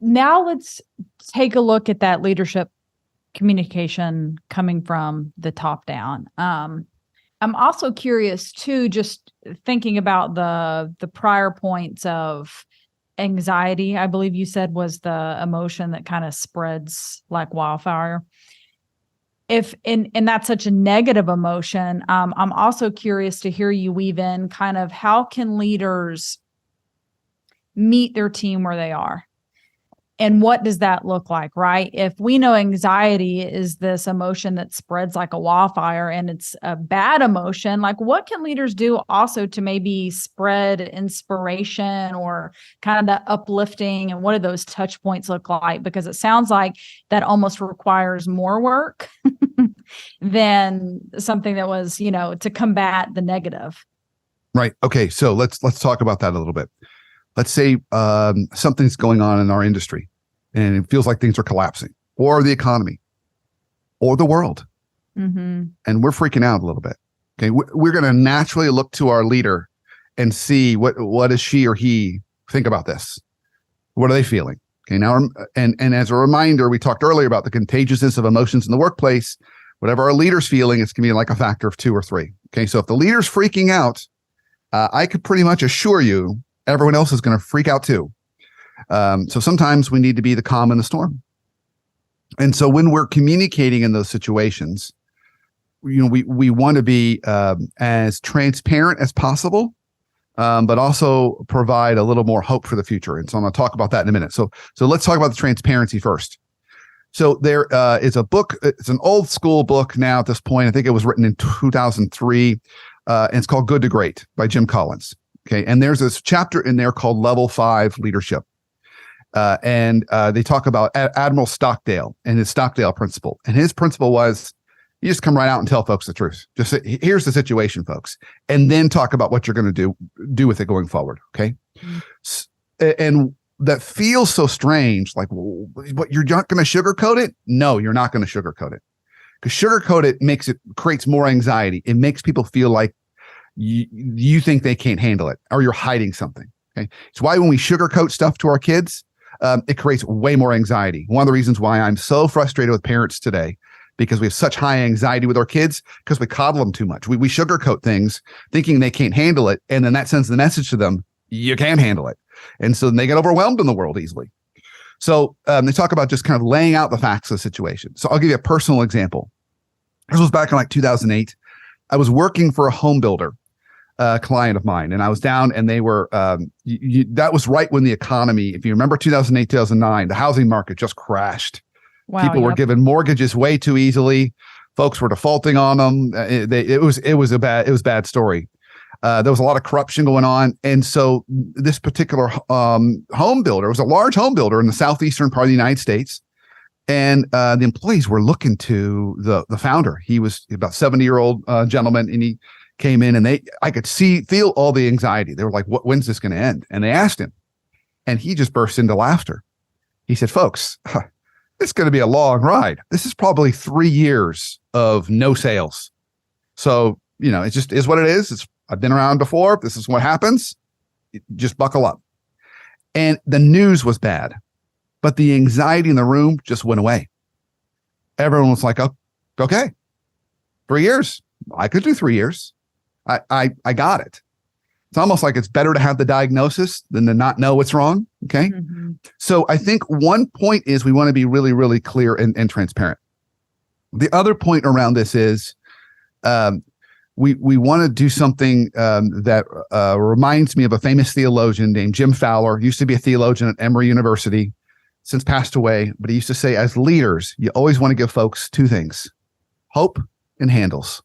now let's take a look at that leadership communication coming from the top down. I'm also curious too, just thinking about the prior points of anxiety, I believe you said was the emotion that kind of spreads like wildfire. If and that's such a negative emotion, I'm also curious to hear you weave in kind of how can leaders meet their team where they are? And what does that look like, right? If we know anxiety is this emotion that spreads like a wildfire and it's a bad emotion, like what can leaders do also to maybe spread inspiration or kind of that uplifting? And what do those touch points look like? Because it sounds like that almost requires more work than something that was, to combat the negative. Right. Okay. So let's talk about that a little bit. Let's say something's going on in our industry and it feels like things are collapsing, or the economy, or the world. Mm-hmm. And we're freaking out a little bit. Okay. We're going to naturally look to our leader and see what does she or he think about this? What are they feeling? Okay. Now, and as a reminder, we talked earlier about the contagiousness of emotions in the workplace. Whatever our leader's feeling, it's going to be like a factor of 2 or 3. Okay. So if the leader's freaking out, I could pretty much assure you everyone else is going to freak out too. So sometimes we need to be the calm in the storm. And so when we're communicating in those situations, we want to be as transparent as possible, but also provide a little more hope for the future. And so I'm going to talk about that in a minute. So let's talk about the transparency first. So there is a book. It's an old school book now at this point. I think it was written in 2003. And it's called Good to Great by Jim Collins. Okay. And there's this chapter in there called Level 5 Leadership. And they talk about Admiral Stockdale and his Stockdale principle. And his principle was, you just come right out and tell folks the truth. Just say, here's the situation, folks. And then talk about what you're going to do with it going forward. Okay. Mm-hmm. And that feels so strange. Like, what, you're not going to sugarcoat it? No, you're not going to sugarcoat it. Because sugarcoat it creates more anxiety. It makes people feel like you think they can't handle it, or you're hiding something. Okay, it's why when we sugarcoat stuff to our kids, it creates way more anxiety. One of the reasons why I'm so frustrated with parents today, because we have such high anxiety with our kids, because we coddle them too much. We sugarcoat things, thinking they can't handle it, and then that sends the message to them: you can handle it, and so they get overwhelmed in the world easily. So they talk about just kind of laying out the facts of the situation. So I'll give you a personal example. This was back in like 2008. I was working for a home builder, client of mine, and I was down, and they were, that was right when the economy, if you remember 2008, 2009, the housing market just crashed. Wow, people were given mortgages way too easily. Folks were defaulting on them. It was a bad story. There was a lot of corruption going on. And so this particular home builder was a large home builder in the southeastern part of the United States. And the employees were looking to the founder. He was about 70-year-old gentleman, and he came in, and I could feel all the anxiety. They were like, when's this going to end? And they asked him, and he just burst into laughter. He said, folks, it's going to be a long ride. This is probably 3 years of no sales. So, it just is what it is. I've been around before. This is what happens. Just buckle up. And the news was bad, but the anxiety in the room just went away. Everyone was like, oh, okay, 3 years. I could do 3 years. I got it. It's almost like it's better to have the diagnosis than to not know what's wrong. Okay. Mm-hmm. So I think one point is we want to be really, really clear and transparent. The other point around this is we want to do something that reminds me of a famous theologian named Jim Fowler. Used to be a theologian at Emory University, since passed away. But he used to say, as leaders, you always want to give folks 2 things: hope and handles.